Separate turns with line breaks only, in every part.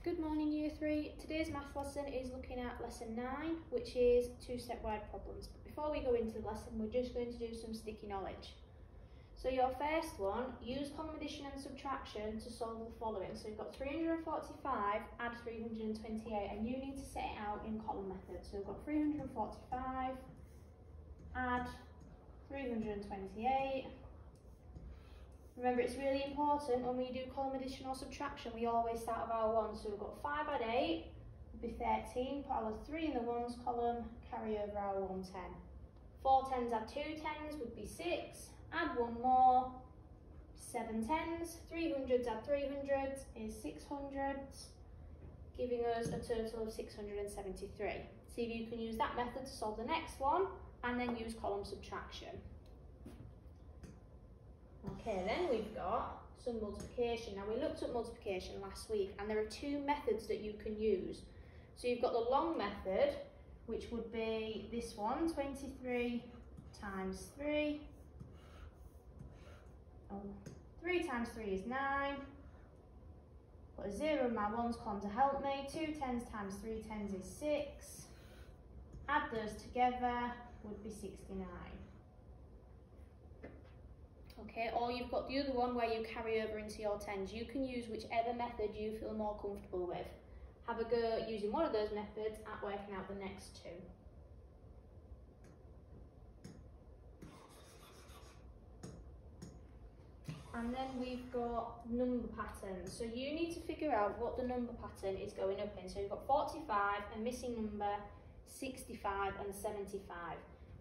Good morning Year 3. Today's math lesson is looking at lesson 9, which is two-step word problems. But before we go into the lesson, we're just going to do some sticky knowledge. So your first one, use column addition and subtraction to solve the following. So we've got 345, add 328, and you need to set it out in column method. So we've got 345, add 328. Remember, it's really important when we do column addition or subtraction, we always start with our ones. So we've got 5 add 8 would be 13, put our 3 in the ones column, carry over our 1 10. 4 tens add 2 tens would be 6, add 1 more, 7 tens, 300s add 300s is 600s, giving us a total of 673. See if you can use that method to solve the next one, and then use column subtraction. Okay, then we've got some multiplication. Now we looked at multiplication last week, and there are two methods that you can use. So you've got the long method, which would be this one, 23 times 3. 3 times 3 is 9. Put a 0 in my ones column to help me. 2 tens times 3 tens is 6. Add those together would be 69. Okay, or you've got the other one where you carry over into your tens. You can use whichever method you feel more comfortable with. Have a go using one of those methods at working out the next two. And then we've got number patterns. So you need to figure out what the number pattern is going up in. So you've got 45, a missing number, 65 and 75.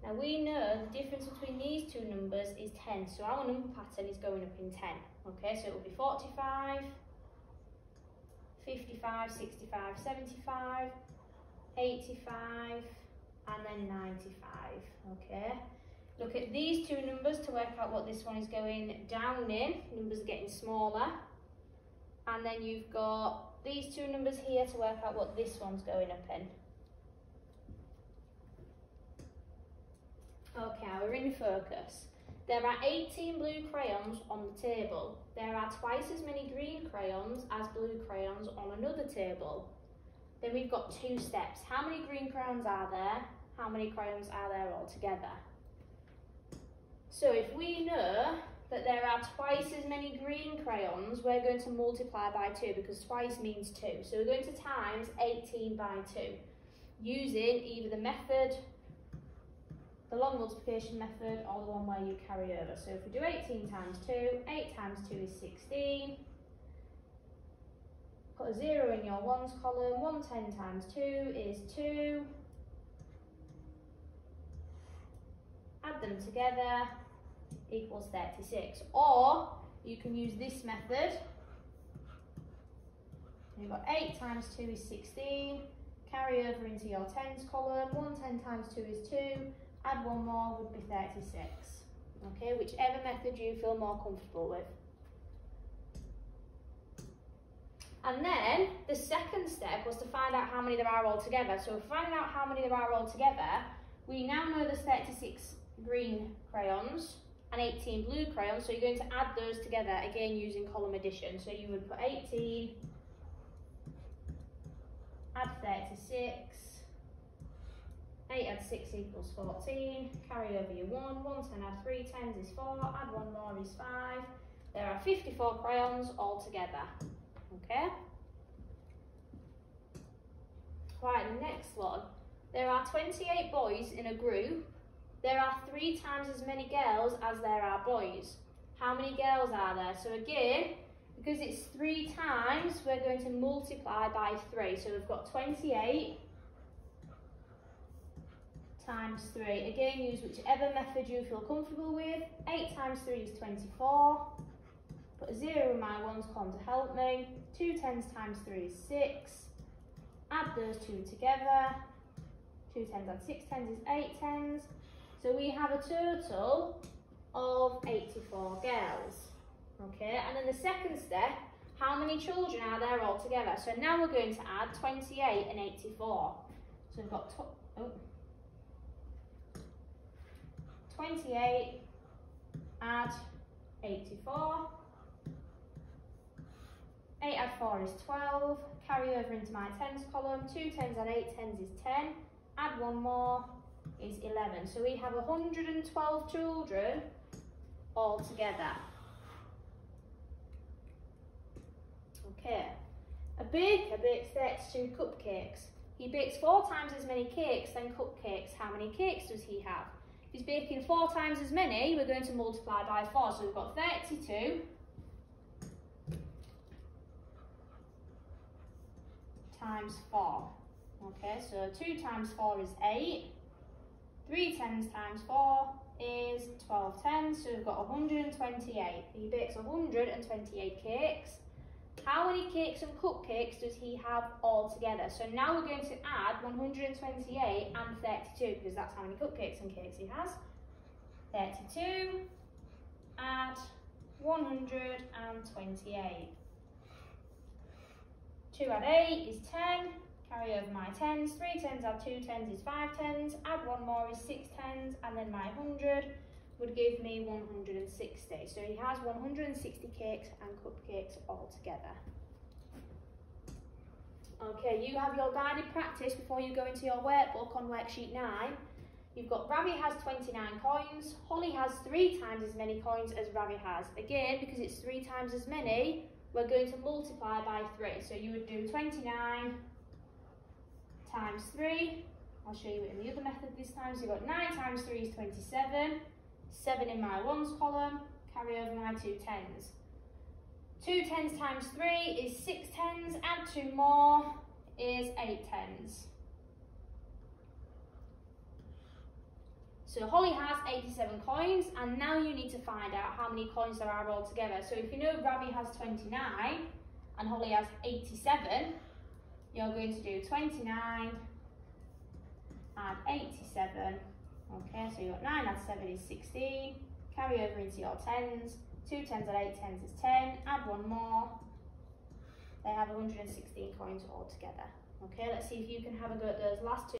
Now we know the difference between these two numbers is 10, so our number pattern is going up in 10. Okay, so it will be 45, 55, 65, 75, 85, and then 95. Okay, look at these two numbers to work out what this one is going down in. Numbers are getting smaller. And then you've got these two numbers here to work out what this one's going up in. Okay, we're in focus. There are 18 blue crayons on the table. There are twice as many green crayons as blue crayons on another table. Then we've got two steps. How many green crayons are there? How many crayons are there altogether? So if we know that there are twice as many green crayons, we're going to multiply by 2 because twice means 2. So we're going to times 18 by 2 using either the method, the long multiplication method, or the one where you carry over. So if we do 18 times 2, 8 times 2 is 16. Put a 0 in your ones column. 110 times 2 is 2. Add them together, equals 36. Or you can use this method. You've got 8 times 2 is 16. Carry over into your tens column. 110 times 2 is 2. Add 1 more would be 36. Okay, whichever method you feel more comfortable with. And then the second step was to find out how many there are altogether. So finding out how many there are altogether, we now know there's 36 green crayons and 18 blue crayons. So you're going to add those together again using column addition. So you would put 18, add 36. 8 add 6 equals 14, carry over your 1, 110 add 3 tens is 4, add 1 more is 5. There are 54 crayons altogether, okay? Right, the next one. There are 28 boys in a group. There are 3 times as many girls as there are boys. How many girls are there? So again, because it's 3 times, we're going to multiply by 3. So we've got 28 times 3. Again, use whichever method you feel comfortable with. 8 times 3 is 24. Put a 0 in my ones column to help me. 2 tens times 3 is 6. Add those two together. 2 tens add 6 tens is 8 tens. So we have a total of 84 girls. Okay, and then the second step, how many children are there altogether? So now we're going to add 28 and 84. So we've got 28, add 84. 8 add 4 is 12. Carry over into my tens column. 2 tens add 8 tens is 10. Add one more is 11. So we have 112 children all together. Okay. A baker bakes 32 cupcakes. He bakes 4 times as many cakes than cupcakes. How many cakes does he have? If he's baking 4 times as many, we're going to multiply by 4. So we've got 32 times 4. Okay, so 2 times 4 is 8. 3 tens times 4 is 12 tens. So we've got 128. He bakes 128 cakes. How many cakes and cupcakes does he have all together? So now we're going to add 128 and 32 because that's how many cupcakes and cakes he has. 32 add 128. 2 add 8 is 10. Carry over my tens. 3 tens add 2 tens is 5 tens. Add one more is 6 tens. And then my 100 would give me 160. So he has 160 cakes and cupcakes all together. Okay, you have your guided practice before you go into your workbook on worksheet 9. You've got Ravi has 29 coins. Holly has 3 times as many coins as Ravi has. Again, because it's 3 times as many, we're going to multiply by 3. So you would do 29 times 3. I'll show you it in the other method this time. So you've got 9 times 3 is 27. 7 in my ones column. Carry over my 2 tens. 2 tens times 3 is 6 tens. Add 2 more is 8 tens. So Holly has 87 coins, and now you need to find out how many coins there are all together. So if you know Ravi has 29 and Holly has 87, you're going to do 29 add 87. Okay, so you've got 9 add 7 is 16. Carry over into your tens. 2 tens add 8 tens is 10. Add one more. They have 116 coins all together. Okay, let's see if you can have a go at those last two.